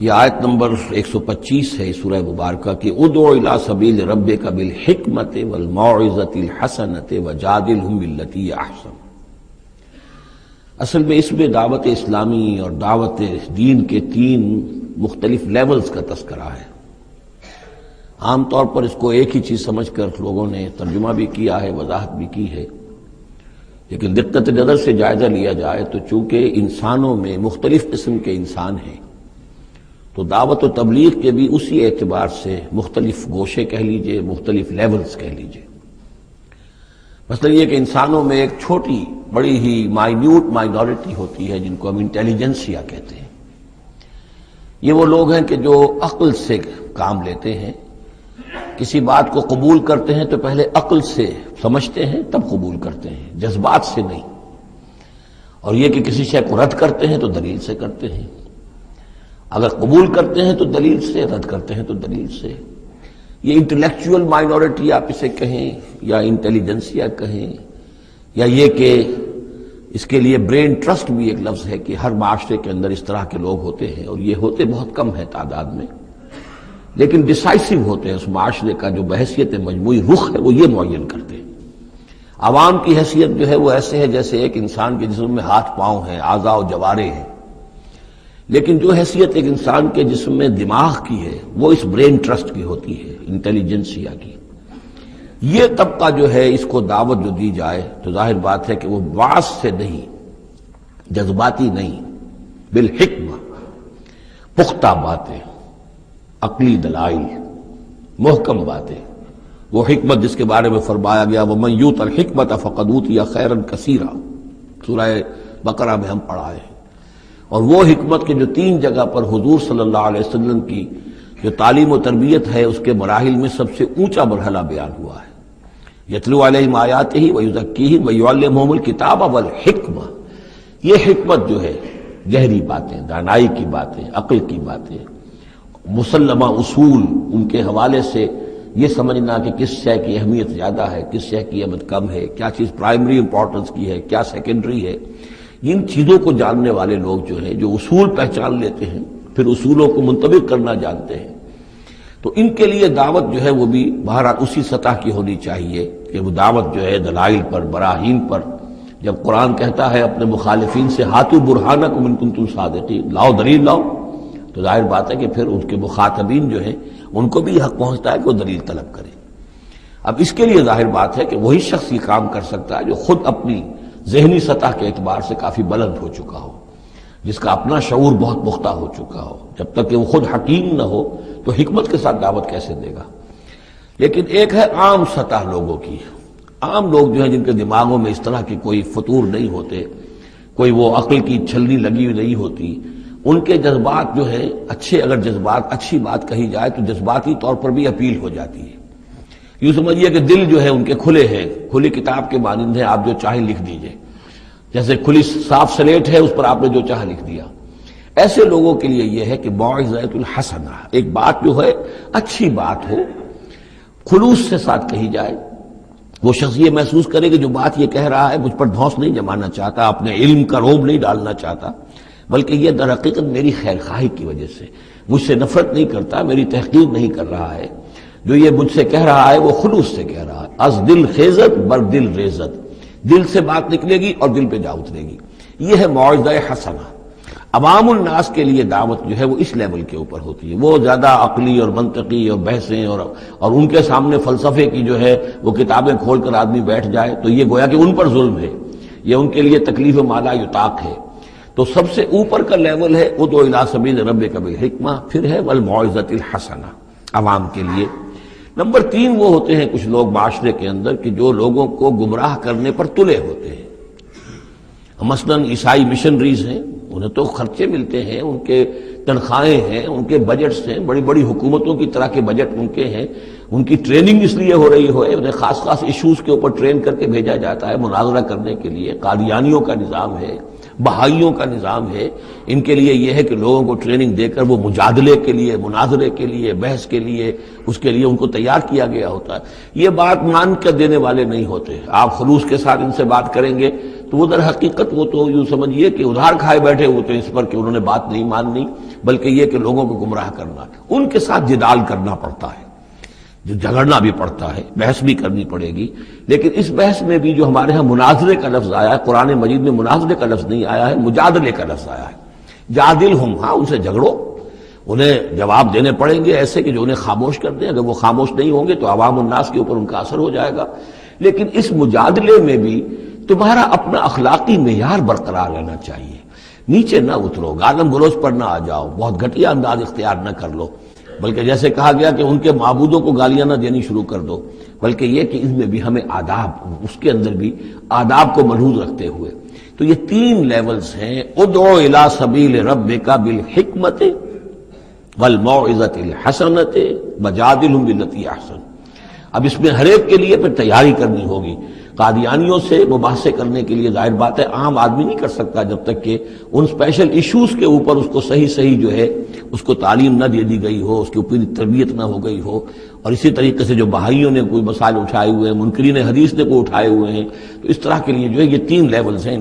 یہ آیت نمبر 125 ہے سورہ مبارکہ کہ ادعو الی سبیل ربک بالحکمت والموعظۃ الحسنۃ وجادلھم باللتی ہی احسن۔ اصل میں اس میں دعوت اسلامی اور دعوت دین کے 3 مختلف لیولز کا تذکرہ ہے۔ عام طور پر اس کو ایک ہی چیز سمجھ کر لوگوں نے ترجمہ بھی کیا ہے، وضاحت بھی کی ہے، لیکن دقت نظر سے جائزہ لیا جائے تو چونکہ انسانوں میں مختلف قسم کے انسان ہیں تو دعوت و تبلیغ کے بھی اسی اعتبار سے مختلف گوشے کہہ لیجئے، مختلف لیولز کہہ لیجئے۔ مثلا یہ کہ انسانوں میں ایک چھوٹی بڑی ہی مائنورٹی ہوتی ہے جن کو ہم انٹیلیجنسیا کہتے ہیں۔ یہ وہ لوگ ہیں کہ جو عقل سے کام لیتے ہیں، کسی بات کو قبول کرتے ہیں تو پہلے عقل سے سمجھتے ہیں تب قبول کرتے ہیں، جذبات سے نہیں۔ اور یہ کہ کسی شے کو رد کرتے ہیں تو دلیل سے کرتے ہیں، اگر قبول کرتے ہیں تو دلیل سے، رد کرتے ہیں تو دلیل سے۔ یہ انٹلیکچوئل مائنورٹی آپ اسے کہیں یا انٹیلیجنسیا کہیں، یا یہ کہ اس کے لیے برین ٹرسٹ بھی ایک لفظ ہے کہ ہر معاشرے کے اندر اس طرح کے لوگ ہوتے ہیں، اور یہ ہوتے بہت کم ہیں تعداد میں، لیکن ڈیسائسو ہوتے ہیں۔ اس معاشرے کا جو بحیثیت مجموعی رخ ہے وہ یہ معین کرتے ہیں۔ عوام کی حیثیت جو ہے وہ ایسے ہے جیسے ایک انسان کے جسم میں ہاتھ پاؤں ہیں، اعضاء و جوارے ہیں، لیکن جو حیثیت ایک انسان کے جسم میں دماغ کی ہے وہ اس برین ٹرسٹ کی ہوتی ہے، انٹیلیجنسیا کی۔ یہ طبقہ جو ہے اس کو دعوت جو دی جائے تو ظاہر بات ہے کہ وہ واس سے نہیں، جذباتی نہیں، بالحکمہ، پختہ باتیں، عقلی دلائل، محکم باتیں، وہ حکمت جس کے بارے میں فرمایا گیا وَمَن یُؤْتَ الْحِکْمَةَ فَقَدْ أُوتِیَ خَیْرًا کَثِیرًا، سورہ بقرہ میں ہم پڑھا ہے۔ اور وہ حکمت کے جو 3 جگہ پر حضور صلی اللہ علیہ وسلم کی جو تعلیم و تربیت ہے اس کے مراحل میں سب سے اونچا مرحلہ بیان ہوا ہے، یتلو علیہم آیاتہ ویزکیہم ویعلمہم الکتاب والحکمہ۔ یہ حکمت جو ہے گہری باتیں، دانائی کی باتیں، عقل کی باتیں، مسلمہ اصول، ان کے حوالے سے یہ سمجھنا کہ کس شے کی اہمیت زیادہ ہے، کس شے کی اہمیت کم ہے، کیا چیز پرائمری امپورٹنس کی ہے، کیا سیکنڈری ہے۔ ان چیزوں کو جاننے والے لوگ جو ہیں، جو اصول پہچان لیتے ہیں، پھر اصولوں کو منطبق کرنا جانتے ہیں، تو ان کے لیے دعوت جو ہے وہ بھی بہرحال اسی سطح کی ہونی چاہیے کہ وہ دعوت جو ہے دلائل پر، براہین پر۔ جب قرآن کہتا ہے اپنے مخالفین سے ہاتھو برہانکم ان کنتم صادقین، لاؤ دلیل لاؤ، تو ظاہر بات ہے کہ پھر ان کے مخاطبین جو ہیں ان کو بھی حق پہنچتا ہے کہ وہ دلیل طلب کریں۔ اب اس کے لیے ظاہر بات ہے کہ وہی شخص یہ کام کر سکتا ہے جو خود اپنی ذہنی سطح کے اعتبار سے کافی بلند ہو چکا ہو، جس کا اپنا شعور بہت پختہ ہو چکا ہو۔ جب تک کہ وہ خود حکیم نہ ہو تو حکمت کے ساتھ دعوت کیسے دے گا؟ لیکن ایک ہے عام سطح لوگوں کی، عام لوگ جو ہیں جن کے دماغوں میں اس طرح کی کوئی فطور نہیں ہوتے، کوئی وہ عقل کی چھلنی لگی ہوئی نہیں ہوتی، ان کے جذبات جو ہیں اچھے، اگر جذبات اچھی بات کہی جائے تو جذباتی طور پر بھی اپیل ہو جاتی ہے۔ یوں سمجھیے کہ دل جو ہے ان کے کھلے ہیں، کھلی کتاب کے مانند ہیں، آپ جو چاہیں لکھ دیجئے، جیسے کھلی صاف سلیٹ ہے اس پر آپ نے جو چاہا لکھ دیا۔ ایسے لوگوں کے لیے یہ ہے کہ موعظۃ الحسنہ، ایک بات جو ہے اچھی بات ہو، خلوص سے ساتھ کہی جائے، وہ شخص یہ محسوس کرے کہ جو بات یہ کہہ رہا ہے مجھ پر دھونس نہیں جمانا چاہتا، اپنے علم کا روب نہیں ڈالنا چاہتا، بلکہ یہ در حقیقت میری خیر خواہی کی وجہ سے، مجھ سے نفرت نہیں کرتا، میری تحقیر نہیں کر رہا ہے، جو یہ مجھ سے کہہ رہا ہے وہ خلوص سے کہہ رہا ہے۔ از دل خیزت بر دل ریزت، دل سے بات نکلے گی اور دل پہ جا اترے گی، یہ ہے موعظہ حسنہ۔ عوام الناس کے لیے دعوت جو ہے وہ اس لیول کے اوپر ہوتی ہے، وہ زیادہ عقلی اور منطقی اور بحثیں اور ان کے سامنے فلسفے کی جو ہے وہ کتابیں کھول کر آدمی بیٹھ جائے تو یہ گویا کہ ان پر ظلم ہے، یہ ان کے لیے تکلیف مالا یطاق ہے۔ تو سب سے اوپر کا لیول ہے ادعو الی سبیل ربک بالحکمہ، پھر ہے والموعظۃ الحسنہ عوام کے لیے۔ نمبر 3 وہ ہوتے ہیں کچھ لوگ معاشرے کے اندر کہ جو لوگوں کو گمراہ کرنے پر تلے ہوتے ہیں۔ مثلاً عیسائی مشنریز ہیں، انہیں تو خرچے ملتے ہیں، ان کے تنخواہیں ہیں، ان کے بجٹس ہیں، بڑی بڑی حکومتوں کی طرح کے بجٹ ان کے ہیں، ان کی ٹریننگ اس لیے ہو رہی ہے، انہیں خاص خاص ایشوز کے اوپر ٹرین کر کے بھیجا جاتا ہے مناظرہ کرنے کے لیے۔ قادیانیوں کا نظام ہے، بہائیوں کا نظام ہے، ان کے لیے یہ ہے کہ لوگوں کو ٹریننگ دے کر وہ مجادلے کے لیے، مناظرے کے لیے، بحث کے لیے، اس کے لیے ان کو تیار کیا گیا ہوتا ہے۔ یہ بات مان کر دینے والے نہیں ہوتے، آپ خلوص کے ساتھ ان سے بات کریں گے تو وہ در حقیقت وہ تو یوں سمجھیے کہ ادھار کھائے بیٹھے ہوتے ہیں اس پر کہ انہوں نے بات نہیں ماننی، بلکہ یہ کہ لوگوں کو گمراہ کرنا، ان کے ساتھ جدال کرنا پڑتا ہے، جو جھگڑنا بھی پڑتا ہے، بحث بھی کرنی پڑے گی۔ لیکن اس بحث میں بھی جو ہمارے ہاں مناظرے کا لفظ آیا ہے، قرآن مجید میں مناظرے کا لفظ نہیں آیا ہے، مجادلے کا لفظ آیا ہے۔ جادلہم، ہاں ان سے جھگڑو، انہیں جواب دینے پڑیں گے ایسے کہ جو انہیں خاموش کر دیں۔ اگر وہ خاموش نہیں ہوں گے تو عوام الناس کے اوپر ان کا اثر ہو جائے گا۔ لیکن اس مجادلے میں بھی تمہارا اپنا اخلاقی معیار برقرار رہنا چاہیے، نیچے نہ اترو، گالم گلوچ پر نہ آ جاؤ، بہت گھٹیا انداز اختیار نہ کر لو، بلکہ جیسے کہا گیا کہ ان کے معبودوں کو گالیاں نہ دینی شروع کر دو، بلکہ یہ کہ اس میں بھی ہمیں آداب، اس کے اندر بھی آداب کو ملحوظ رکھتے ہوئے۔ تو یہ 3 لیولز ہیں، ادعو الی سبیل ربک بالحکمت والموعظۃ الحسنۃ وجادلہم باللتی احسن۔ اب اس میں ہر ایک کے لیے پھر تیاری کرنی ہوگی۔ قادیانیوں سے مباحثے کرنے کے لیے ظاہر بات ہے عام آدمی نہیں کر سکتا جب تک کہ ان اسپیشل ایشوز کے اوپر اس کو صحیح جو ہے اس کو تعلیم نہ دے دی گئی ہو، اس کی اوپر تربیت نہ ہو گئی ہو۔ اور اسی طریقے سے جو بہائیوں نے کوئی مسائل اٹھائے ہوئے ہیں، منکرین حدیث نے کوئی اٹھائے ہوئے ہیں، تو اس طرح کے لیے جو ہے یہ 3 لیولز ہیں۔